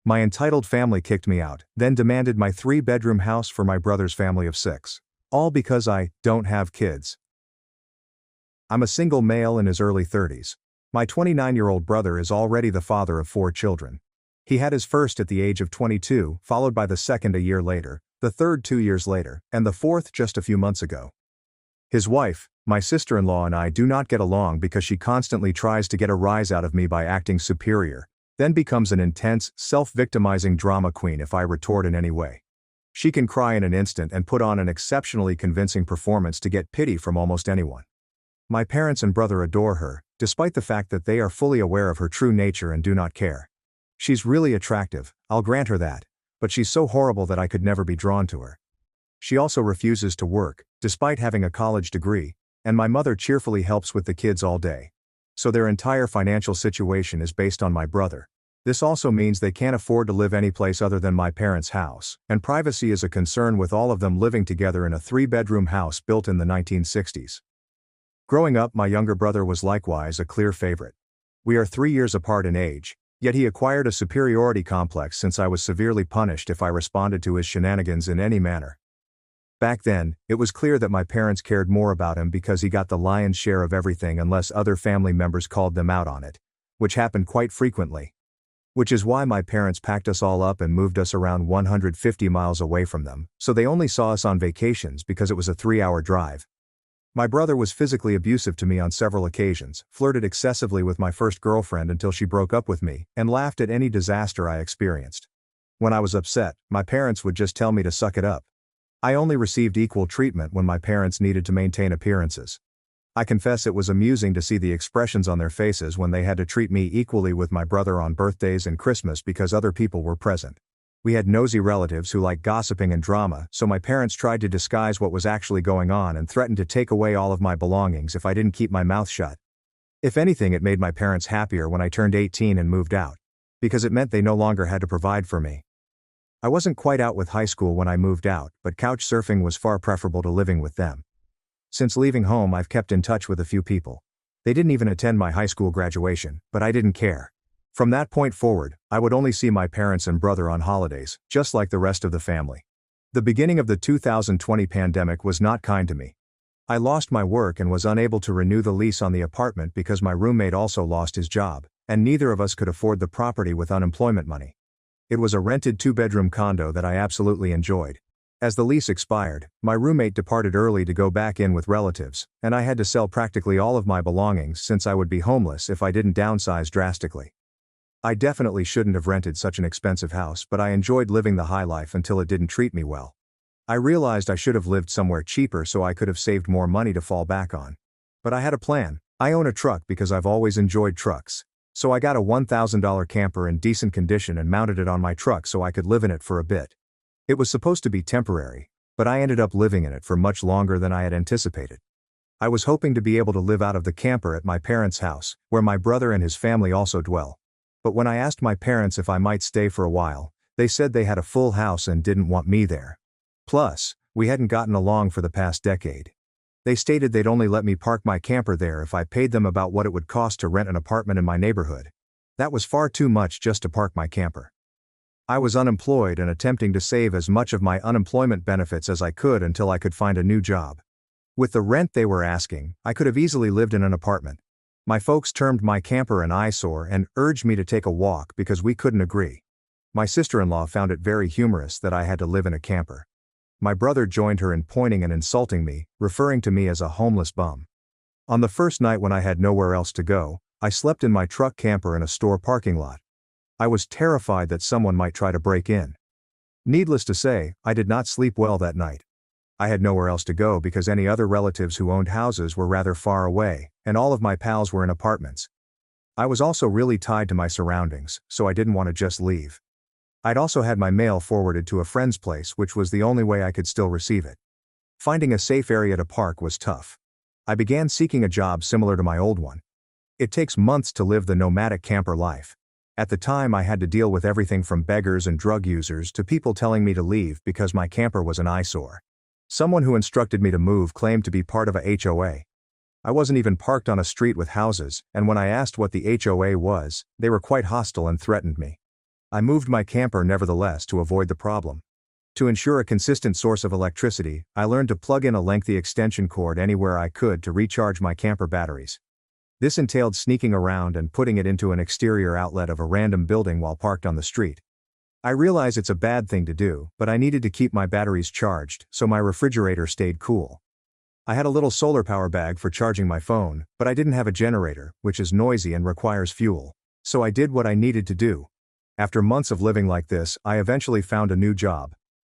My entitled family kicked me out, then demanded my 3-bedroom house for my brother's family of 6. All because I don't have kids. I'm a single male in his early 30s. My 29-year-old brother is already the father of 4 children. He had his first at the age of 22, followed by the second a year later, the third 2 years later, and the fourth just a few months ago. His wife, my sister-in-law, and I do not get along because she constantly tries to get a rise out of me by acting superior, then becomes an intense, self-victimizing drama queen if I retort in any way. She can cry in an instant and put on an exceptionally convincing performance to get pity from almost anyone. My parents and brother adore her, despite the fact that they are fully aware of her true nature and do not care. She's really attractive, I'll grant her that, but she's so horrible that I could never be drawn to her. She also refuses to work, despite having a college degree, and my mother cheerfully helps with the kids all day. So their entire financial situation is based on my brother. This also means they can't afford to live anyplace other than my parents' house, and privacy is a concern with all of them living together in a 3-bedroom house built in the 1960s. Growing up, my younger brother was likewise a clear favorite. We are 3 years apart in age, yet he acquired a superiority complex since I was severely punished if I responded to his shenanigans in any manner. Back then, it was clear that my parents cared more about him because he got the lion's share of everything unless other family members called them out on it, which happened quite frequently. Which is why my parents packed us all up and moved us around 150 miles away from them, so they only saw us on vacations because it was a 3-hour drive. My brother was physically abusive to me on several occasions, flirted excessively with my first girlfriend until she broke up with me, and laughed at any disaster I experienced. When I was upset, my parents would just tell me to suck it up. I only received equal treatment when my parents needed to maintain appearances. I confess it was amusing to see the expressions on their faces when they had to treat me equally with my brother on birthdays and Christmas because other people were present. We had nosy relatives who liked gossiping and drama, so my parents tried to disguise what was actually going on and threatened to take away all of my belongings if I didn't keep my mouth shut. If anything, it made my parents happier when I turned 18 and moved out, because it meant they no longer had to provide for me. I wasn't quite out with high school when I moved out, but couch surfing was far preferable to living with them. Since leaving home, I've kept in touch with a few people. They didn't even attend my high school graduation, but I didn't care. From that point forward, I would only see my parents and brother on holidays, just like the rest of the family. The beginning of the 2020 pandemic was not kind to me. I lost my work and was unable to renew the lease on the apartment because my roommate also lost his job, and neither of us could afford the property with unemployment money. It was a rented 2-bedroom condo that I absolutely enjoyed. As the lease expired, my roommate departed early to go back in with relatives, and I had to sell practically all of my belongings since I would be homeless if I didn't downsize drastically. I definitely shouldn't have rented such an expensive house, but I enjoyed living the high life until it didn't treat me well. I realized I should have lived somewhere cheaper so I could have saved more money to fall back on. But I had a plan. I own a truck because I've always enjoyed trucks. So I got a $1,000 camper in decent condition and mounted it on my truck so I could live in it for a bit. It was supposed to be temporary, but I ended up living in it for much longer than I had anticipated. I was hoping to be able to live out of the camper at my parents' house, where my brother and his family also dwell. But when I asked my parents if I might stay for a while, they said they had a full house and didn't want me there. Plus, we hadn't gotten along for the past decade. They stated they'd only let me park my camper there if I paid them about what it would cost to rent an apartment in my neighborhood. That was far too much just to park my camper. I was unemployed and attempting to save as much of my unemployment benefits as I could until I could find a new job. With the rent they were asking, I could have easily lived in an apartment. My folks termed my camper an eyesore and urged me to take a walk because we couldn't agree. My sister-in-law found it very humorous that I had to live in a camper. My brother joined her in pointing and insulting me, referring to me as a homeless bum. On the first night when I had nowhere else to go, I slept in my truck camper in a store parking lot. I was terrified that someone might try to break in. Needless to say, I did not sleep well that night. I had nowhere else to go because any other relatives who owned houses were rather far away, and all of my pals were in apartments. I was also really tied to my surroundings, so I didn't want to just leave. I'd also had my mail forwarded to a friend's place, which was the only way I could still receive it. Finding a safe area to park was tough. I began seeking a job similar to my old one. It takes months to live the nomadic camper life. At the time, I had to deal with everything from beggars and drug users to people telling me to leave because my camper was an eyesore. Someone who instructed me to move claimed to be part of a HOA. I wasn't even parked on a street with houses, and when I asked what the HOA was, they were quite hostile and threatened me. I moved my camper nevertheless to avoid the problem. To ensure a consistent source of electricity, I learned to plug in a lengthy extension cord anywhere I could to recharge my camper batteries. This entailed sneaking around and putting it into an exterior outlet of a random building while parked on the street. I realize it's a bad thing to do, but I needed to keep my batteries charged, so my refrigerator stayed cool. I had a little solar power bag for charging my phone, but I didn't have a generator, which is noisy and requires fuel. So I did what I needed to do. After months of living like this, I eventually found a new job.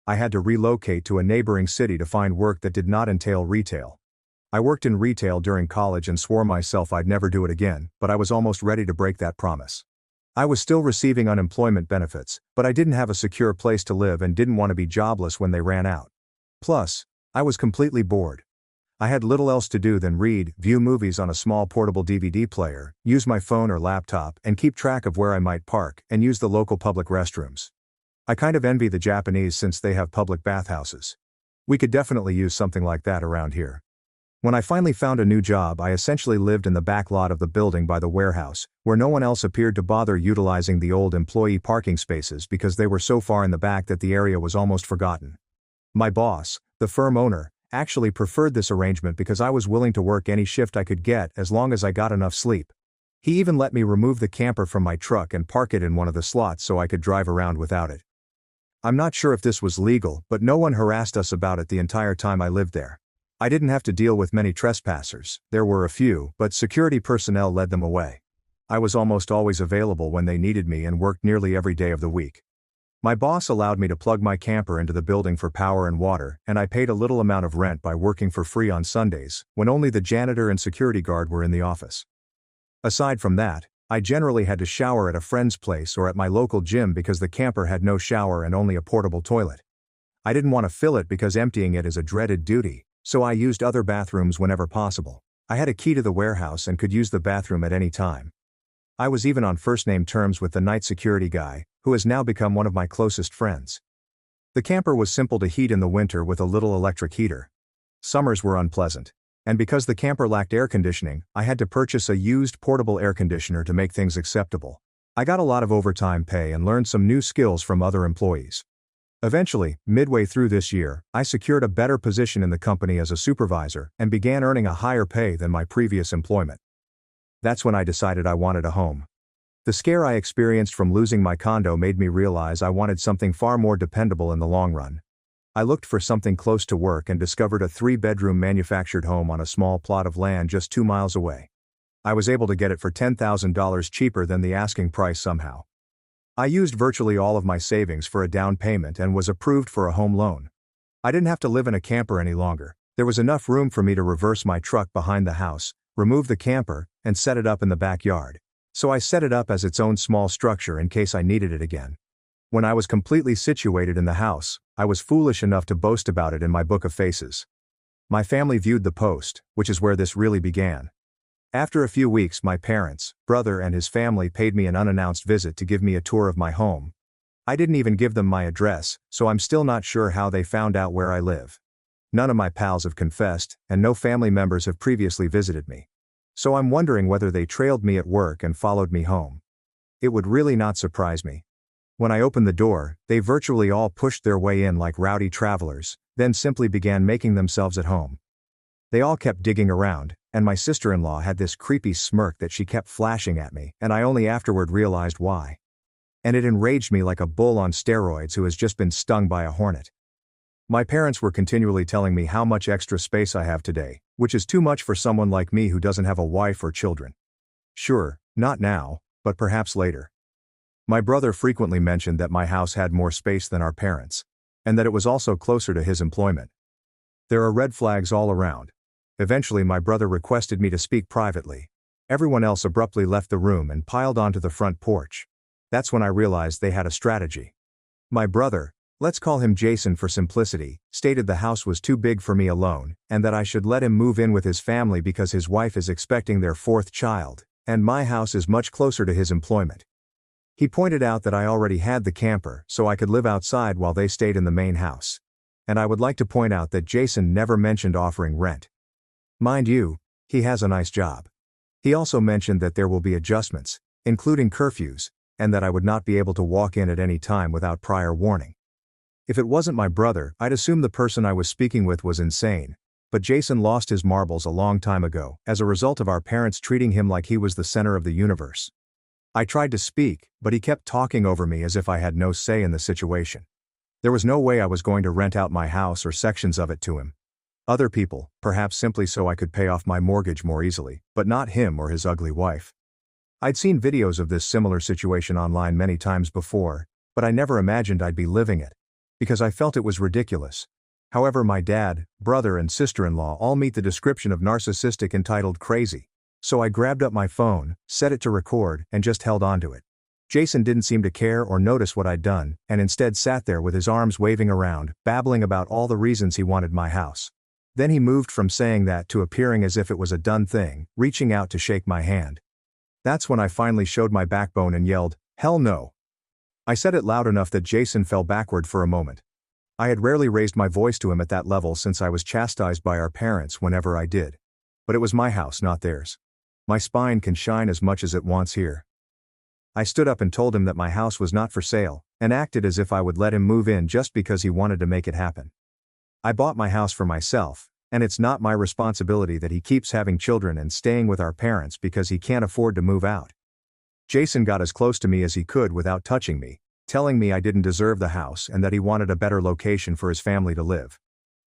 I had to relocate to a neighboring city to find work that did not entail retail. I worked in retail during college and swore myself I'd never do it again, but I was almost ready to break that promise. I was still receiving unemployment benefits, but I didn't have a secure place to live and didn't want to be jobless when they ran out. Plus, I was completely bored. I had little else to do than read, view movies on a small portable DVD player, use my phone or laptop, and keep track of where I might park, and use the local public restrooms. I kind of envy the Japanese since they have public bathhouses. We could definitely use something like that around here. When I finally found a new job, I essentially lived in the back lot of the building by the warehouse, where no one else appeared to bother utilizing the old employee parking spaces because they were so far in the back that the area was almost forgotten. My boss, the firm owner, actually preferred this arrangement because I was willing to work any shift I could get as long as I got enough sleep. He even let me remove the camper from my truck and park it in one of the slots so I could drive around without it. I'm not sure if this was legal, but no one harassed us about it the entire time I lived there. I didn't have to deal with many trespassers, there were a few, but security personnel led them away. I was almost always available when they needed me and worked nearly every day of the week. My boss allowed me to plug my camper into the building for power and water, and I paid a little amount of rent by working for free on Sundays, when only the janitor and security guard were in the office. Aside from that, I generally had to shower at a friend's place or at my local gym because the camper had no shower and only a portable toilet. I didn't want to fill it because emptying it is a dreaded duty, so I used other bathrooms whenever possible. I had a key to the warehouse and could use the bathroom at any time. I was even on first-name terms with the night security guy, who has now become one of my closest friends. The camper was simple to heat in the winter with a little electric heater. Summers were unpleasant, and because the camper lacked air conditioning, I had to purchase a used portable air conditioner to make things acceptable. I got a lot of overtime pay and learned some new skills from other employees. Eventually, midway through this year, I secured a better position in the company as a supervisor and began earning a higher pay than my previous employment. That's when I decided I wanted a home. The scare I experienced from losing my condo made me realize I wanted something far more dependable in the long run. I looked for something close to work and discovered a 3-bedroom manufactured home on a small plot of land just 2 miles away. I was able to get it for $10,000 cheaper than the asking price somehow. I used virtually all of my savings for a down payment and was approved for a home loan. I didn't have to live in a camper any longer. There was enough room for me to reverse my truck behind the house, remove the camper, and set it up in the backyard. So I set it up as its own small structure in case I needed it again. When I was completely situated in the house, I was foolish enough to boast about it in my book of faces. My family viewed the post, which is where this really began. After a few weeks, my parents, brother and his family paid me an unannounced visit to give me a tour of my home. I didn't even give them my address, so I'm still not sure how they found out where I live. None of my pals have confessed, and no family members have previously visited me. So I'm wondering whether they trailed me at work and followed me home. It would really not surprise me. When I opened the door, they virtually all pushed their way in like rowdy travelers, then simply began making themselves at home. They all kept digging around, and my sister-in-law had this creepy smirk that she kept flashing at me, and I only afterward realized why. And it enraged me like a bull on steroids who has just been stung by a hornet. My parents were continually telling me how much extra space I have today, which is too much for someone like me who doesn't have a wife or children. Sure, not now, but perhaps later. My brother frequently mentioned that my house had more space than our parents, and that it was also closer to his employment. There are red flags all around. Eventually my brother requested me to speak privately. Everyone else abruptly left the room and piled onto the front porch. That's when I realized they had a strategy. My brother, let's call him Jason for simplicity, stated the house was too big for me alone, and that I should let him move in with his family because his wife is expecting their 4th child, and my house is much closer to his employment. He pointed out that I already had the camper, so I could live outside while they stayed in the main house. And I would like to point out that Jason never mentioned offering rent. Mind you, he has a nice job. He also mentioned that there will be adjustments, including curfews, and that I would not be able to walk in at any time without prior warning. If it wasn't my brother, I'd assume the person I was speaking with was insane. But Jason lost his marbles a long time ago, as a result of our parents treating him like he was the center of the universe. I tried to speak, but he kept talking over me as if I had no say in the situation. There was no way I was going to rent out my house or sections of it to him. Other people, perhaps simply so I could pay off my mortgage more easily, but not him or his ugly wife. I'd seen videos of this similar situation online many times before, but I never imagined I'd be living it, because I felt it was ridiculous. However, my dad, brother and sister-in-law all meet the description of narcissistic entitled crazy. So I grabbed up my phone, set it to record, and just held onto it. Jason didn't seem to care or notice what I'd done, and instead sat there with his arms waving around, babbling about all the reasons he wanted my house. Then he moved from saying that to appearing as if it was a done thing, reaching out to shake my hand. That's when I finally showed my backbone and yelled, "Hell no!" I said it loud enough that Jason fell backward for a moment. I had rarely raised my voice to him at that level since I was chastised by our parents whenever I did. But it was my house, not theirs. My spine can shine as much as it wants here. I stood up and told him that my house was not for sale, and acted as if I would let him move in just because he wanted to make it happen. I bought my house for myself, and it's not my responsibility that he keeps having children and staying with our parents because he can't afford to move out. Jason got as close to me as he could without touching me, telling me I didn't deserve the house and that he wanted a better location for his family to live.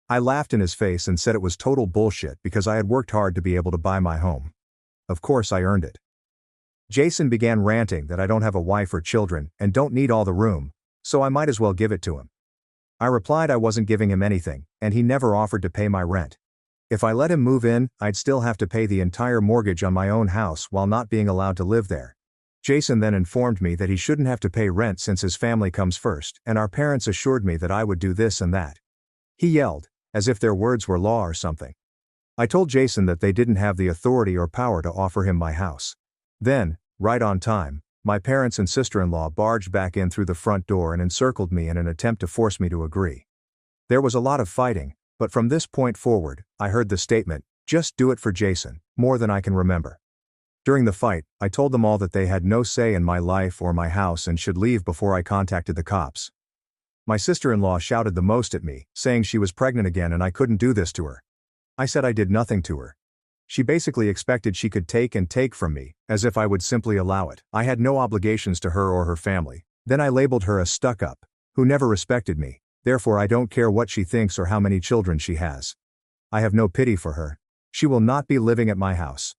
I laughed in his face and said it was total bullshit because I had worked hard to be able to buy my home. Of course I earned it. Jason began ranting that I don't have a wife or children and don't need all the room, so I might as well give it to him. I replied I wasn't giving him anything, and he never offered to pay my rent. If I let him move in, I'd still have to pay the entire mortgage on my own house while not being allowed to live there. Jason then informed me that he shouldn't have to pay rent since his family comes first, and our parents assured me that I would do this and that. He yelled, as if their words were law or something. I told Jason that they didn't have the authority or power to offer him my house. Then, right on time, my parents and sister-in-law barged back in through the front door and encircled me in an attempt to force me to agree. There was a lot of fighting, but from this point forward, I heard the statement, "Just do it for Jason," more than I can remember. During the fight, I told them all that they had no say in my life or my house and should leave before I contacted the cops. My sister-in-law shouted the most at me, saying she was pregnant again and I couldn't do this to her. I said I did nothing to her. She basically expected she could take and take from me, as if I would simply allow it. I had no obligations to her or her family. Then I labeled her a stuck-up, who never respected me, therefore I don't care what she thinks or how many children she has. I have no pity for her. She will not be living at my house.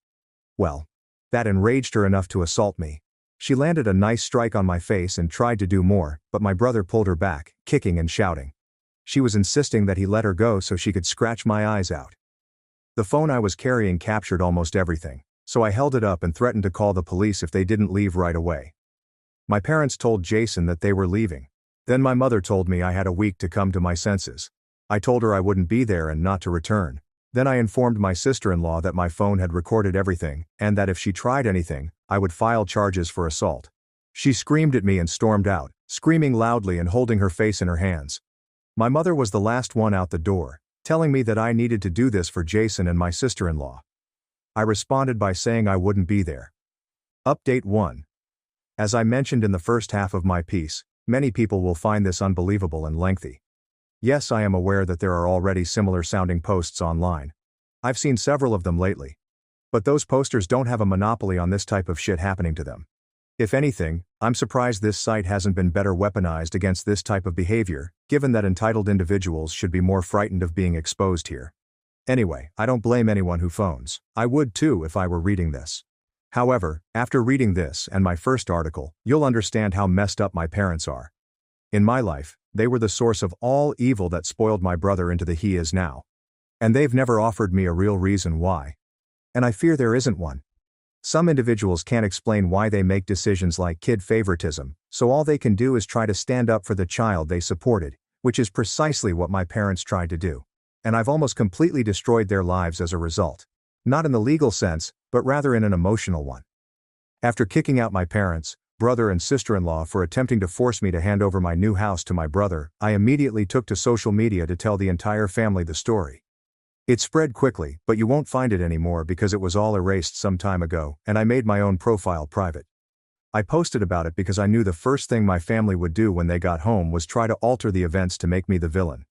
Well, that enraged her enough to assault me. She landed a nice strike on my face and tried to do more, but my brother pulled her back, kicking and shouting. She was insisting that he let her go so she could scratch my eyes out. The phone I was carrying captured almost everything, so I held it up and threatened to call the police if they didn't leave right away. My parents told Jason that they were leaving. Then my mother told me I had a week to come to my senses. I told her I wouldn't be there and not to return. Then I informed my sister-in-law that my phone had recorded everything, and that if she tried anything, I would file charges for assault. She screamed at me and stormed out, screaming loudly and holding her face in her hands. My mother was the last one out the door, telling me that I needed to do this for Jason and my sister-in-law. I responded by saying I wouldn't be there. Update 1. As I mentioned in the first half of my piece, many people will find this unbelievable and lengthy. Yes, I am aware that there are already similar-sounding posts online. I've seen several of them lately. But those posters don't have a monopoly on this type of shit happening to them. If anything, I'm surprised this site hasn't been better weaponized against this type of behavior, given that entitled individuals should be more frightened of being exposed here. Anyway, I don't blame anyone who phones. I would too if I were reading this. However, after reading this and my first article, you'll understand how messed up my parents are. In my life, they were the source of all evil that spoiled my brother into the he is now. And they've never offered me a real reason why. And I fear there isn't one. Some individuals can't explain why they make decisions like kid favoritism, so all they can do is try to stand up for the child they supported, which is precisely what my parents tried to do. And I've almost completely destroyed their lives as a result. Not in the legal sense, but rather in an emotional one. After kicking out my parents, brother and sister-in-law for attempting to force me to hand over my new house to my brother, I immediately took to social media to tell the entire family the story. It spread quickly, but you won't find it anymore because it was all erased some time ago, and I made my own profile private. I posted about it because I knew the first thing my family would do when they got home was try to alter the events to make me the villain.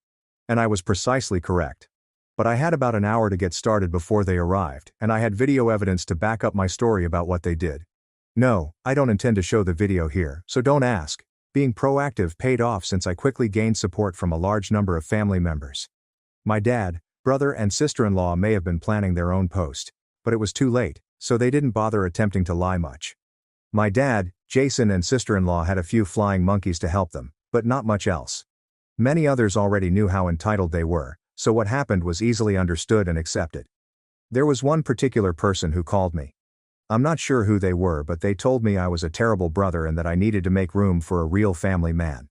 And I was precisely correct. But I had about an hour to get started before they arrived, and I had video evidence to back up my story about what they did. No, I don't intend to show the video here, so don't ask. Being proactive paid off since I quickly gained support from a large number of family members. My dad, brother, and sister-in-law may have been planning their own post, but it was too late, so they didn't bother attempting to lie much. My dad, Jason, and sister-in-law had a few flying monkeys to help them, but not much else. Many others already knew how entitled they were, so what happened was easily understood and accepted. There was one particular person who called me. I'm not sure who they were, but they told me I was a terrible brother and that I needed to make room for a real family man.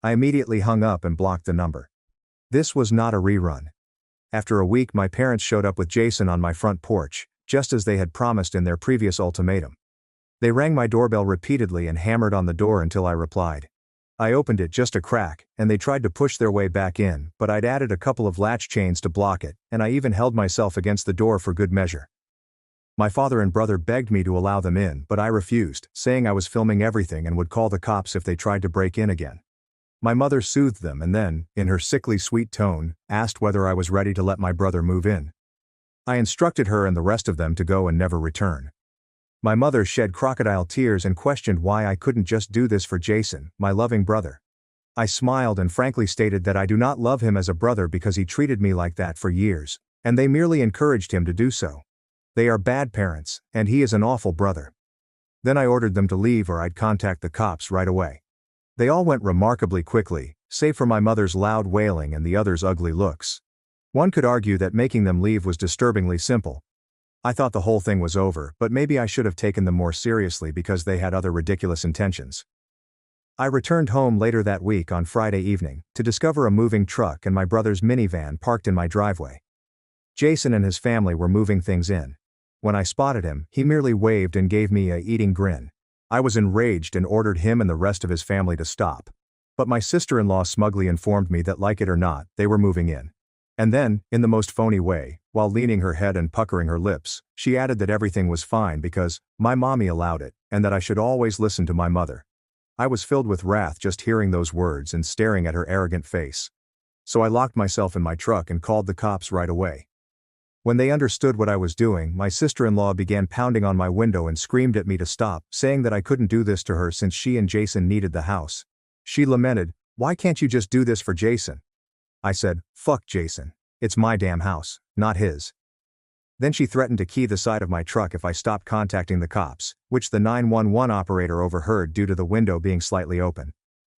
I immediately hung up and blocked the number. This was not a rerun. After a week, my parents showed up with Jason on my front porch, just as they had promised in their previous ultimatum. They rang my doorbell repeatedly and hammered on the door until I replied. I opened it just a crack, and they tried to push their way back in, but I'd added a couple of latch chains to block it, and I even held myself against the door for good measure. My father and brother begged me to allow them in, but I refused, saying I was filming everything and would call the cops if they tried to break in again. My mother soothed them and then, in her sickly sweet tone, asked whether I was ready to let my brother move in. I instructed her and the rest of them to go and never return. My mother shed crocodile tears and questioned why I couldn't just do this for Jason, my loving brother. I smiled and frankly stated that I do not love him as a brother because he treated me like that for years, and they merely encouraged him to do so. They are bad parents, and he is an awful brother. Then I ordered them to leave or I'd contact the cops right away. They all went remarkably quickly, save for my mother's loud wailing and the others' ugly looks. One could argue that making them leave was disturbingly simple. I thought the whole thing was over, but maybe I should have taken them more seriously because they had other ridiculous intentions. I returned home later that week on Friday evening to discover a moving truck and my brother's minivan parked in my driveway. Jason and his family were moving things in. When I spotted him, he merely waved and gave me a eating grin. I was enraged and ordered him and the rest of his family to stop. But my sister-in-law smugly informed me that, like it or not, they were moving in. And then, in the most phony way, while leaning her head and puckering her lips, she added that everything was fine because my mommy allowed it, and that I should always listen to my mother. I was filled with wrath just hearing those words and staring at her arrogant face. So I locked myself in my truck and called the cops right away. When they understood what I was doing, my sister-in-law began pounding on my window and screamed at me to stop, saying that I couldn't do this to her since she and Jason needed the house. She lamented, "Why can't you just do this for Jason?" I said, "Fuck Jason. It's my damn house, not his." Then she threatened to key the side of my truck if I stopped contacting the cops, which the 911 operator overheard due to the window being slightly open.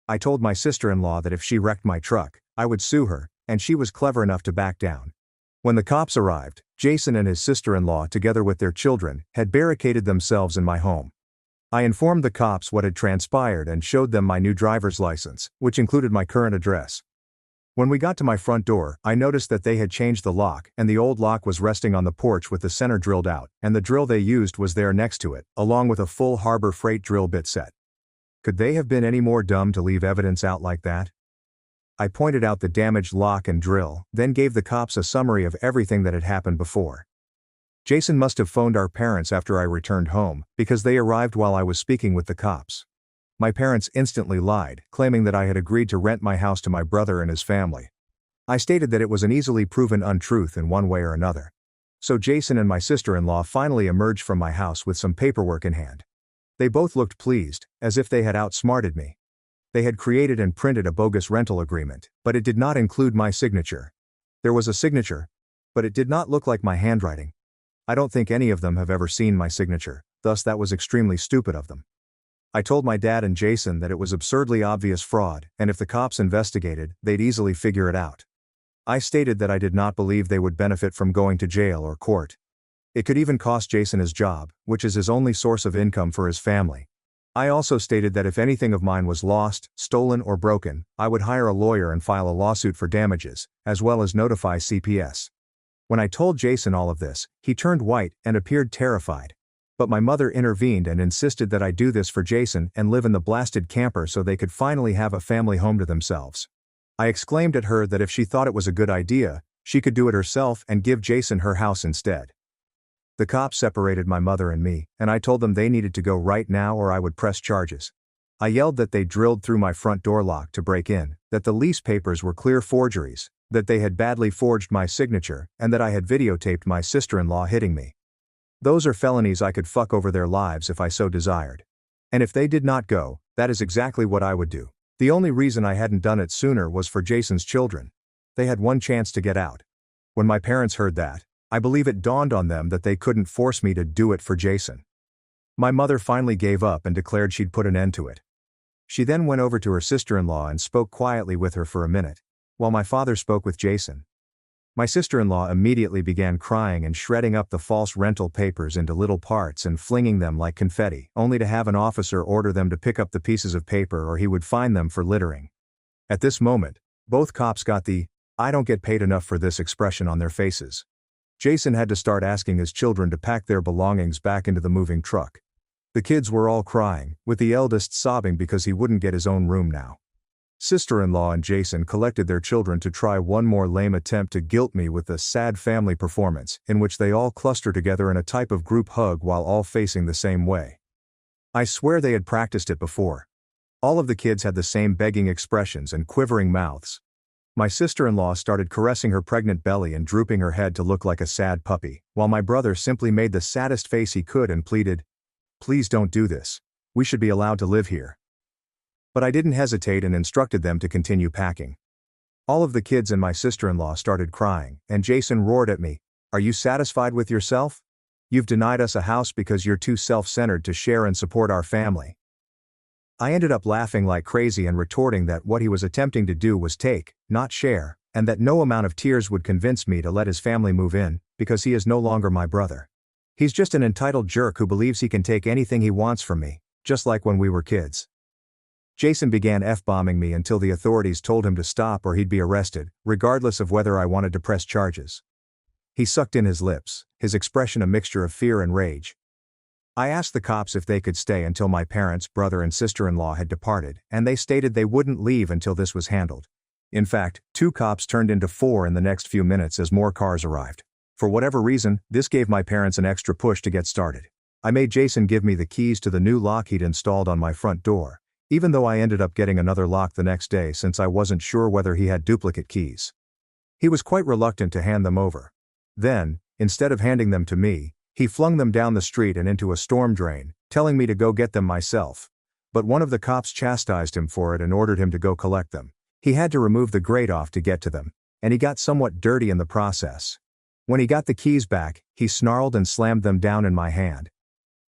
I told my sister-in-law that if she wrecked my truck, I would sue her, and she was clever enough to back down. When the cops arrived, Jason and his sister-in-law, together with their children, had barricaded themselves in my home. I informed the cops what had transpired and showed them my new driver's license, which included my current address. When we got to my front door, I noticed that they had changed the lock, and the old lock was resting on the porch with the center drilled out, and the drill they used was there next to it, along with a full Harbor Freight drill bit set. Could they have been any more dumb to leave evidence out like that? I pointed out the damaged lock and drill, then gave the cops a summary of everything that had happened before. Jason must have phoned our parents after I returned home, because they arrived while I was speaking with the cops. My parents instantly lied, claiming that I had agreed to rent my house to my brother and his family. I stated that it was an easily proven untruth in one way or another. So Jason and my sister-in-law finally emerged from my house with some paperwork in hand. They both looked pleased, as if they had outsmarted me. They had created and printed a bogus rental agreement, but it did not include my signature. There was a signature, but it did not look like my handwriting. I don't think any of them have ever seen my signature, thus that was extremely stupid of them. I told my dad and Jason that it was absurdly obvious fraud, and if the cops investigated, they'd easily figure it out. I stated that I did not believe they would benefit from going to jail or court. It could even cost Jason his job, which is his only source of income for his family. I also stated that if anything of mine was lost, stolen, or broken, I would hire a lawyer and file a lawsuit for damages, as well as notify CPS. When I told Jason all of this, he turned white and appeared terrified. But my mother intervened and insisted that I do this for Jason and live in the blasted camper so they could finally have a family home to themselves. I exclaimed at her that if she thought it was a good idea, she could do it herself and give Jason her house instead. The cops separated my mother and me, and I told them they needed to go right now or I would press charges. I yelled that they drilled through my front door lock to break in, that the lease papers were clear forgeries, that they had badly forged my signature, and that I had videotaped my sister-in-law hitting me. Those are felonies I could fuck over their lives if I so desired. And if they did not go, that is exactly what I would do. The only reason I hadn't done it sooner was for Jason's children. They had one chance to get out. When my parents heard that, I believe it dawned on them that they couldn't force me to do it for Jason. My mother finally gave up and declared she'd put an end to it. She then went over to her sister-in-law and spoke quietly with her for a minute, while my father spoke with Jason. My sister-in-law immediately began crying and shredding up the false rental papers into little parts and flinging them like confetti, only to have an officer order them to pick up the pieces of paper or he would fine them for littering. At this moment, both cops got the "I don't get paid enough for this" expression on their faces. Jason had to start asking his children to pack their belongings back into the moving truck. The kids were all crying, with the eldest sobbing because he wouldn't get his own room now. Sister-in-law and Jason collected their children to try one more lame attempt to guilt me with a sad family performance, in which they all cluster together in a type of group hug while all facing the same way. I swear they had practiced it before. All of the kids had the same begging expressions and quivering mouths. My sister-in-law started caressing her pregnant belly and drooping her head to look like a sad puppy, while my brother simply made the saddest face he could and pleaded, "Please don't do this. We should be allowed to live here." But I didn't hesitate and instructed them to continue packing. All of the kids and my sister-in-law started crying, and Jason roared at me, "Are you satisfied with yourself? You've denied us a house because you're too self-centered to share and support our family." I ended up laughing like crazy and retorting that what he was attempting to do was take, not share, and that no amount of tears would convince me to let his family move in, because he is no longer my brother. He's just an entitled jerk who believes he can take anything he wants from me, just like when we were kids. Jason began F-bombing me until the authorities told him to stop or he'd be arrested, regardless of whether I wanted to press charges. He sucked in his lips, his expression a mixture of fear and rage. I asked the cops if they could stay until my parents, brother and sister-in-law had departed, and they stated they wouldn't leave until this was handled. In fact, 2 cops turned into 4 in the next few minutes as more cars arrived. For whatever reason, this gave my parents an extra push to get started. I made Jason give me the keys to the new lock he'd installed on my front door, even though I ended up getting another lock the next day since I wasn't sure whether he had duplicate keys. He was quite reluctant to hand them over. Then, instead of handing them to me, he flung them down the street and into a storm drain, telling me to go get them myself. But one of the cops chastised him for it and ordered him to go collect them. He had to remove the grate off to get to them, and he got somewhat dirty in the process. When he got the keys back, he snarled and slammed them down in my hand.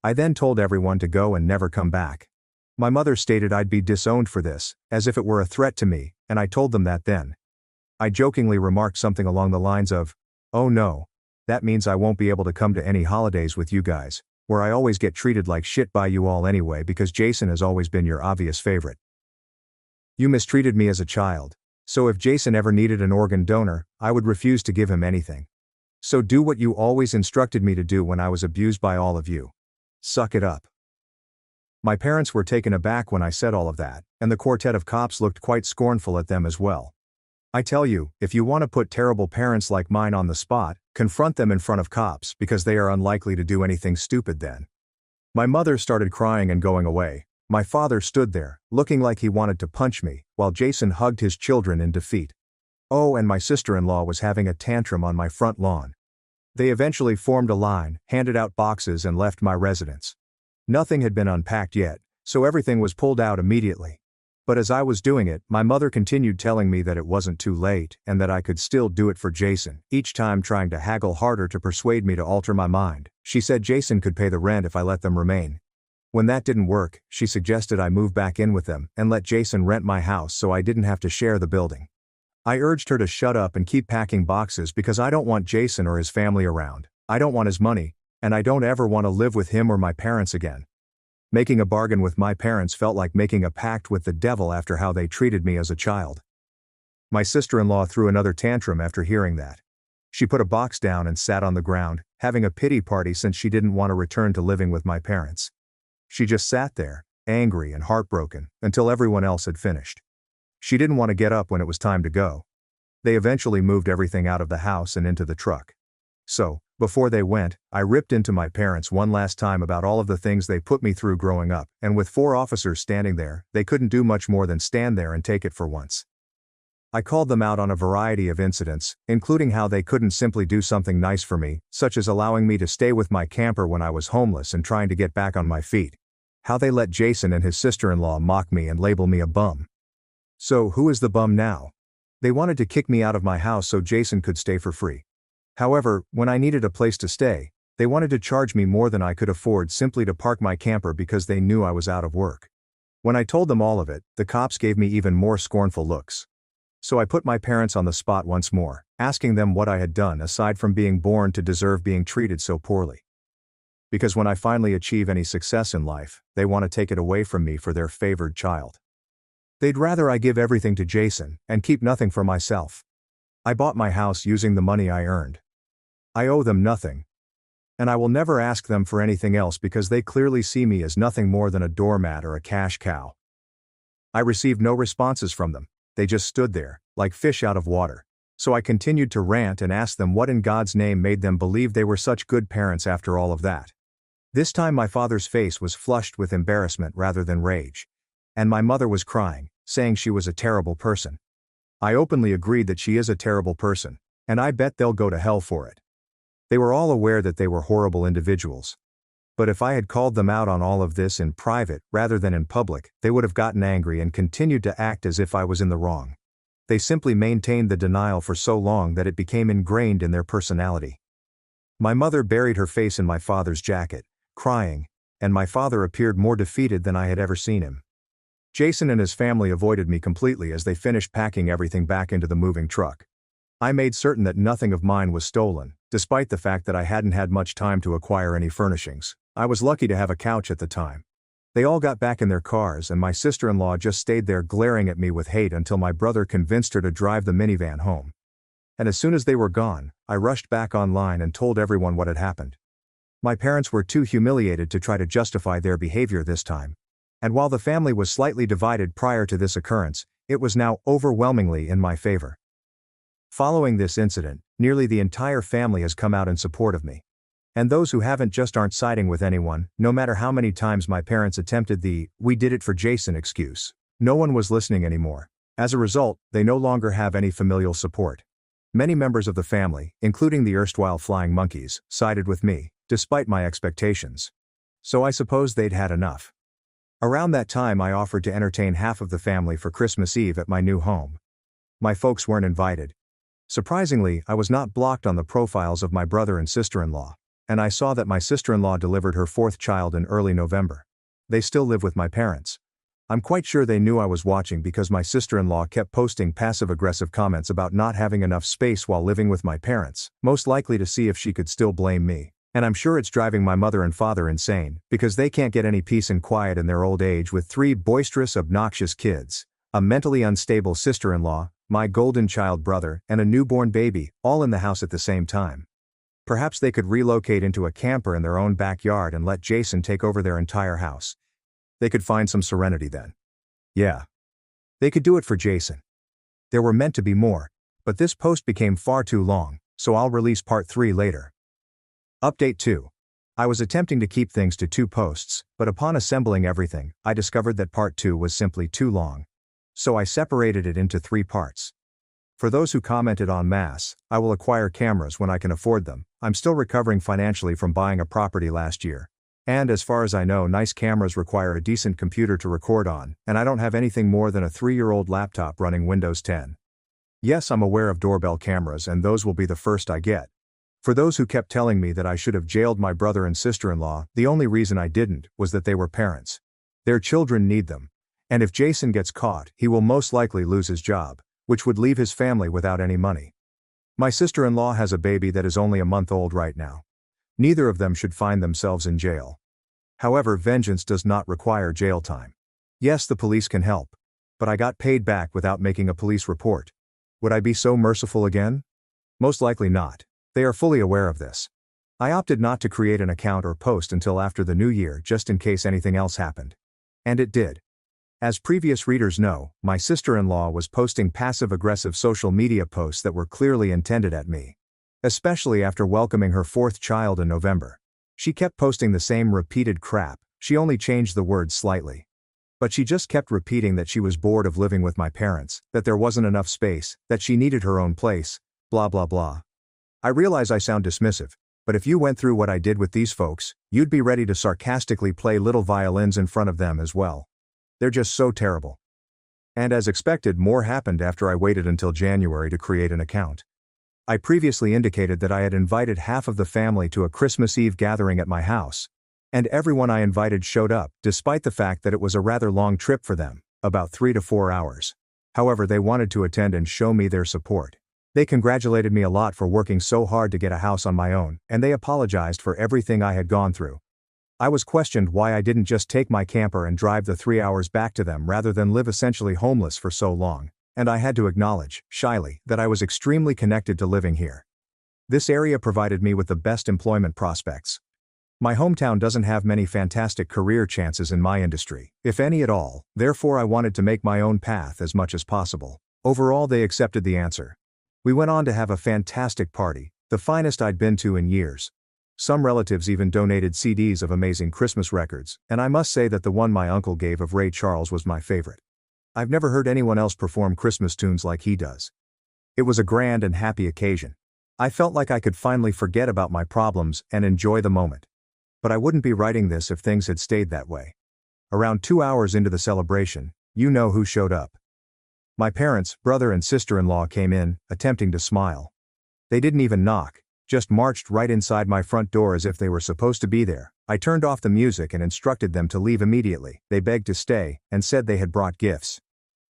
I then told everyone to go and never come back. My mother stated I'd be disowned for this, as if it were a threat to me, and I told them that then. I jokingly remarked something along the lines of, "Oh no. That means I won't be able to come to any holidays with you guys, where I always get treated like shit by you all anyway because Jason has always been your obvious favorite. You mistreated me as a child, so if Jason ever needed an organ donor, I would refuse to give him anything. So do what you always instructed me to do when I was abused by all of you. Suck it up." My parents were taken aback when I said all of that, and the quartet of cops looked quite scornful at them as well. I tell you, if you want to put terrible parents like mine on the spot, confront them in front of cops because they are unlikely to do anything stupid then. My mother started crying and going away. My father stood there, looking like he wanted to punch me, while Jason hugged his children in defeat. Oh, and my sister-in-law was having a tantrum on my front lawn. They eventually formed a line, handed out boxes and left my residence. Nothing had been unpacked yet, so everything was pulled out immediately. But as I was doing it, my mother continued telling me that it wasn't too late and that I could still do it for Jason, each time trying to haggle harder to persuade me to alter my mind. She said Jason could pay the rent if I let them remain. When that didn't work, she suggested I move back in with them and let Jason rent my house so I didn't have to share the building. I urged her to shut up and keep packing boxes because I don't want Jason or his family around, I don't want his money, and I don't ever want to live with him or my parents again. Making a bargain with my parents felt like making a pact with the devil after how they treated me as a child. My sister-in-law threw another tantrum after hearing that. She put a box down and sat on the ground, having a pity party since she didn't want to return to living with my parents. She just sat there, angry and heartbroken, until everyone else had finished. She didn't want to get up when it was time to go. They eventually moved everything out of the house and into the truck. So, Before they went, I ripped into my parents one last time about all of the things they put me through growing up, and with 4 officers standing there, they couldn't do much more than stand there and take it for once. I called them out on a variety of incidents, including how they couldn't simply do something nice for me, such as allowing me to stay with my camper when I was homeless and trying to get back on my feet. How they let Jason and his sister-in-law mock me and label me a bum. So, who is the bum now? They wanted to kick me out of my house so Jason could stay for free. However, when I needed a place to stay, they wanted to charge me more than I could afford simply to park my camper because they knew I was out of work. When I told them all of it, the cops gave me even more scornful looks. So I put my parents on the spot once more, asking them what I had done aside from being born to deserve being treated so poorly. Because when I finally achieve any success in life, they want to take it away from me for their favored child. They'd rather I give everything to Jason and keep nothing for myself. I bought my house using the money I earned. I owe them nothing. And I will never ask them for anything else because they clearly see me as nothing more than a doormat or a cash cow. I received no responses from them. They just stood there, like fish out of water. So I continued to rant and ask them what in God's name made them believe they were such good parents after all of that. This time my father's face was flushed with embarrassment rather than rage. And my mother was crying, saying she was a terrible person. I openly agreed that she is a terrible person, and I bet they'll go to hell for it. They were all aware that they were horrible individuals. But if I had called them out on all of this in private rather than in public, they would have gotten angry and continued to act as if I was in the wrong. They simply maintained the denial for so long that it became ingrained in their personality. My mother buried her face in my father's jacket, crying, and my father appeared more defeated than I had ever seen him. Jason and his family avoided me completely as they finished packing everything back into the moving truck. I made certain that nothing of mine was stolen, despite the fact that I hadn't had much time to acquire any furnishings. I was lucky to have a couch at the time. They all got back in their cars and my sister-in-law just stayed there glaring at me with hate until my brother convinced her to drive the minivan home. And as soon as they were gone, I rushed back online and told everyone what had happened. My parents were too humiliated to try to justify their behavior this time. And while the family was slightly divided prior to this occurrence, it was now overwhelmingly in my favor. Following this incident, nearly the entire family has come out in support of me. And those who haven't just aren't siding with anyone, no matter how many times my parents attempted the "we did it for Jason" excuse. No one was listening anymore. As a result, they no longer have any familial support. Many members of the family, including the erstwhile flying monkeys, sided with me, despite my expectations. So I suppose they'd had enough. Around that time I offered to entertain half of the family for Christmas Eve at my new home. My folks weren't invited. Surprisingly, I was not blocked on the profiles of my brother and sister-in-law. And I saw that my sister-in-law delivered her 4th child in early November. They still live with my parents. I'm quite sure they knew I was watching because my sister-in-law kept posting passive-aggressive comments about not having enough space while living with my parents, most likely to see if she could still blame me. And I'm sure it's driving my mother and father insane, because they can't get any peace and quiet in their old age with 3 boisterous, obnoxious kids, a mentally unstable sister-in-law, my golden child brother, and a newborn baby, all in the house at the same time. Perhaps they could relocate into a camper in their own backyard and let Jason take over their entire house. They could find some serenity then. Yeah. They could do it for Jason. There were meant to be more, but this post became far too long, so I'll release part 3 later. Update 2. I was attempting to keep things to 2 posts, but upon assembling everything, I discovered that part 2 was simply too long. So I separated it into 3 parts. For those who commented en masse, I will acquire cameras when I can afford them. I'm still recovering financially from buying a property last year. And as far as I know, nice cameras require a decent computer to record on, and I don't have anything more than a 3-year-old laptop running Windows 10. Yes, I'm aware of doorbell cameras and those will be the first I get. For those who kept telling me that I should have jailed my brother and sister-in-law, the only reason I didn't was that they were parents. Their children need them. And if Jason gets caught, he will most likely lose his job, which would leave his family without any money. My sister-in-law has a baby that is only a month old right now. Neither of them should find themselves in jail. However, vengeance does not require jail time. Yes, the police can help. But I got paid back without making a police report. Would I be so merciful again? Most likely not. They are fully aware of this. I opted not to create an account or post until after the new year just in case anything else happened. And it did. As previous readers know, my sister-in-law was posting passive-aggressive social media posts that were clearly intended at me. especially after welcoming her fourth child in November. She kept posting the same repeated crap, she only changed the words slightly. But she just kept repeating that she was bored of living with my parents, that there wasn't enough space, that she needed her own place, blah blah blah. I realize I sound dismissive, but if you went through what I did with these folks, you'd be ready to sarcastically play little violins in front of them as well. They're just so terrible. And as expected, more happened after I waited until January to create an account. I previously indicated that I had invited half of the family to a Christmas Eve gathering at my house. And everyone I invited showed up, despite the fact that it was a rather long trip for them, about 3 to 4 hours. However, they wanted to attend and show me their support. They congratulated me a lot for working so hard to get a house on my own, and they apologized for everything I had gone through. I was questioned why I didn't just take my camper and drive the 3 hours back to them rather than live essentially homeless for so long, and I had to acknowledge, shyly, that I was extremely connected to living here. This area provided me with the best employment prospects. My hometown doesn't have many fantastic career chances in my industry, if any at all, therefore I wanted to make my own path as much as possible. Overall, they accepted the answer. We went on to have a fantastic party, the finest I'd been to in years. Some relatives even donated CDs of amazing Christmas records, and I must say that the one my uncle gave of Ray Charles was my favorite. I've never heard anyone else perform Christmas tunes like he does. It was a grand and happy occasion. I felt like I could finally forget about my problems and enjoy the moment. But I wouldn't be writing this if things had stayed that way. Around 2 hours into the celebration, you know who showed up. My parents, brother and sister-in-law came in, attempting to smile. They didn't even knock, just marched right inside my front door as if they were supposed to be there. I turned off the music and instructed them to leave immediately. They begged to stay, and said they had brought gifts.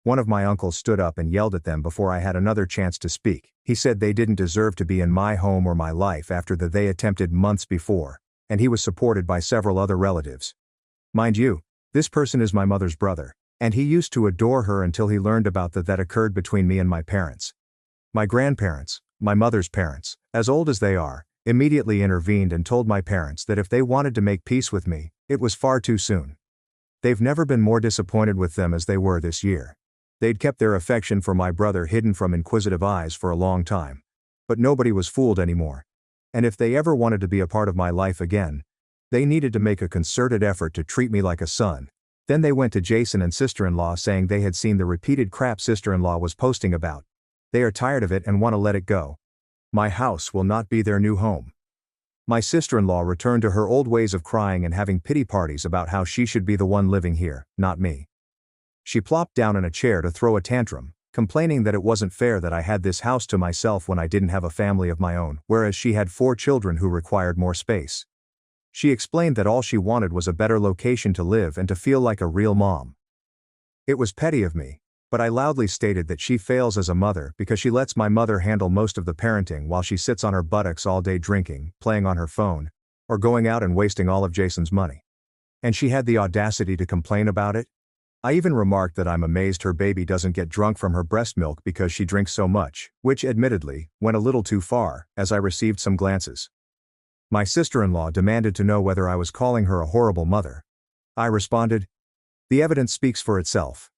One of my uncles stood up and yelled at them before I had another chance to speak. He said they didn't deserve to be in my home or my life after they attempted months before, and he was supported by several other relatives. Mind you, this person is my mother's brother, and he used to adore her until he learned about that occurred between me and my parents. My grandparents, my mother's parents, as old as they are, immediately intervened and told my parents that if they wanted to make peace with me, it was far too soon. They've never been more disappointed with them as they were this year. They'd kept their affection for my brother hidden from inquisitive eyes for a long time. But nobody was fooled anymore. And if they ever wanted to be a part of my life again, they needed to make a concerted effort to treat me like a son. Then they went to Jason and sister-in-law saying they had seen the repeated crap sister-in-law was posting about. They are tired of it and want to let it go. My house will not be their new home. My sister-in-law returned to her old ways of crying and having pity parties about how she should be the one living here, not me. She plopped down in a chair to throw a tantrum, complaining that it wasn't fair that I had this house to myself when I didn't have a family of my own, whereas she had 4 children who required more space. She explained that all she wanted was a better location to live and to feel like a real mom. It was petty of me, but I loudly stated that she fails as a mother because she lets my mother handle most of the parenting while she sits on her buttocks all day drinking, playing on her phone, or going out and wasting all of Jason's money. And she had the audacity to complain about it? I even remarked that I'm amazed her baby doesn't get drunk from her breast milk because she drinks so much, which admittedly went a little too far, as I received some glances. My sister-in-law demanded to know whether I was calling her a horrible mother. I responded, "The evidence speaks for itself.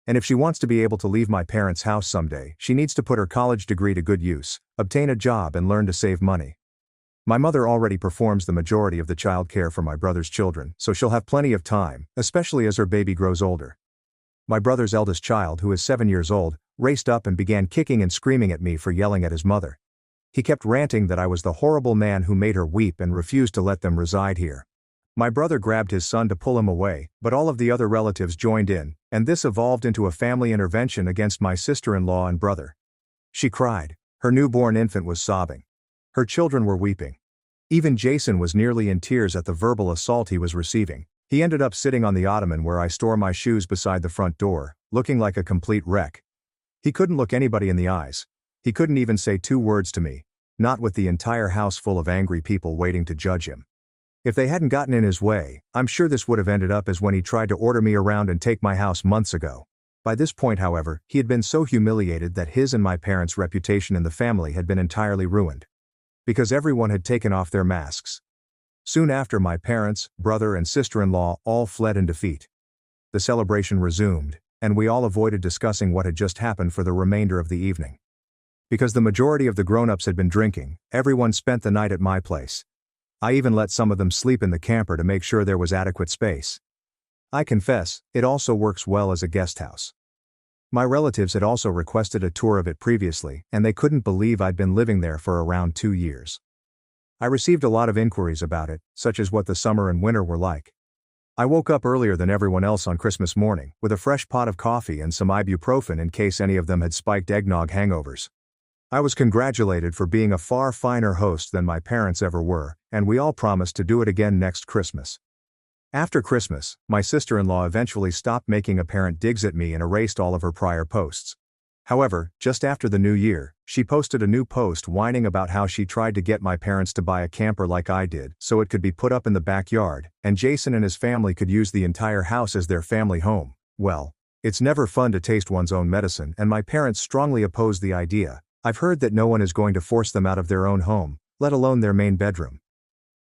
And if she wants to be able to leave my parents' house someday, she needs to put her college degree to good use, obtain a job and learn to save money. My mother already performs the majority of the child care for my brother's children, so she'll have plenty of time, especially as her baby grows older." My brother's eldest child, who is 7 years old, raced up and began kicking and screaming at me for yelling at his mother. He kept ranting that I was the horrible man who made her weep and refused to let them reside here. My brother grabbed his son to pull him away, but all of the other relatives joined in, and this evolved into a family intervention against my sister-in-law and brother. She cried. Her newborn infant was sobbing. Her children were weeping. Even Jason was nearly in tears at the verbal assault he was receiving. He ended up sitting on the ottoman where I store my shoes beside the front door, looking like a complete wreck. He couldn't look anybody in the eyes. He couldn't even say 2 words to me, not with the entire house full of angry people waiting to judge him. If they hadn't gotten in his way, I'm sure this would have ended up as when he tried to order me around and take my house months ago. By this point, however, he had been so humiliated that his and my parents' reputation in the family had been entirely ruined. Because everyone had taken off their masks. Soon after, my parents, brother and sister-in-law all fled in defeat. The celebration resumed, and we all avoided discussing what had just happened for the remainder of the evening. Because the majority of the grown-ups had been drinking, everyone spent the night at my place. I even let some of them sleep in the camper to make sure there was adequate space. I confess, it also works well as a guest house. My relatives had also requested a tour of it previously, and they couldn't believe I'd been living there for around 2 years. I received a lot of inquiries about it, such as what the summer and winter were like. I woke up earlier than everyone else on Christmas morning, with a fresh pot of coffee and some ibuprofen in case any of them had spiked eggnog hangovers. I was congratulated for being a far finer host than my parents ever were, and we all promised to do it again next Christmas. After Christmas, my sister-in-law eventually stopped making apparent digs at me and erased all of her prior posts. However, just after the new year, she posted a new post whining about how she tried to get my parents to buy a camper like I did so it could be put up in the backyard, and Jason and his family could use the entire house as their family home. Well, it's never fun to taste one's own medicine, and my parents strongly opposed the idea. I've heard that no one is going to force them out of their own home, let alone their main bedroom.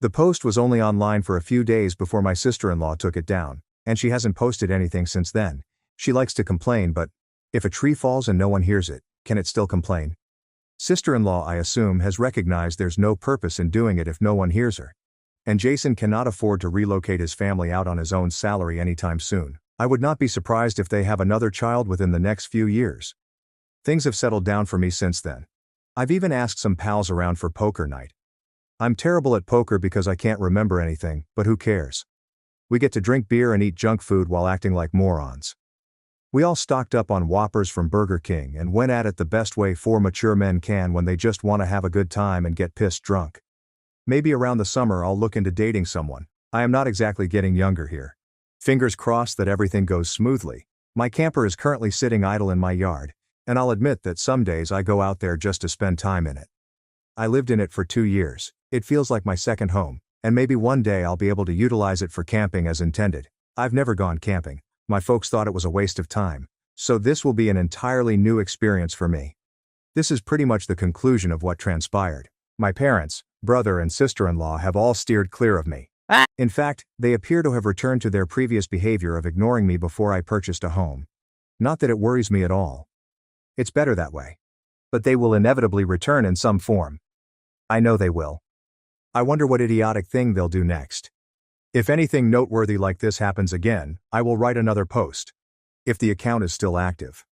The post was only online for a few days before my sister-in-law took it down, and she hasn't posted anything since then. She likes to complain, but if a tree falls and no one hears it, can it still complain? Sister-in-law, I assume, has recognized there's no purpose in doing it if no one hears her. And Jason cannot afford to relocate his family out on his own salary anytime soon. I would not be surprised if they have another child within the next few years. Things have settled down for me since then. I've even asked some pals around for poker night. I'm terrible at poker because I can't remember anything, but who cares? We get to drink beer and eat junk food while acting like morons. We all stocked up on Whoppers from Burger King and went at it the best way 4 mature men can when they just want to have a good time and get pissed drunk. Maybe around the summer I'll look into dating someone. I am not exactly getting younger here. Fingers crossed that everything goes smoothly. My camper is currently sitting idle in my yard, and I'll admit that some days I go out there just to spend time in it. I lived in it for 2 years. It feels like my second home, and maybe one day I'll be able to utilize it for camping as intended. I've never gone camping. My folks thought it was a waste of time, so this will be an entirely new experience for me. This is pretty much the conclusion of what transpired. My parents, brother and sister-in-law have all steered clear of me. In fact, they appear to have returned to their previous behavior of ignoring me before I purchased a home. Not that it worries me at all. It's better that way. But they will inevitably return in some form. I know they will. I wonder what idiotic thing they'll do next. If anything noteworthy like this happens again, I will write another post. If the account is still active.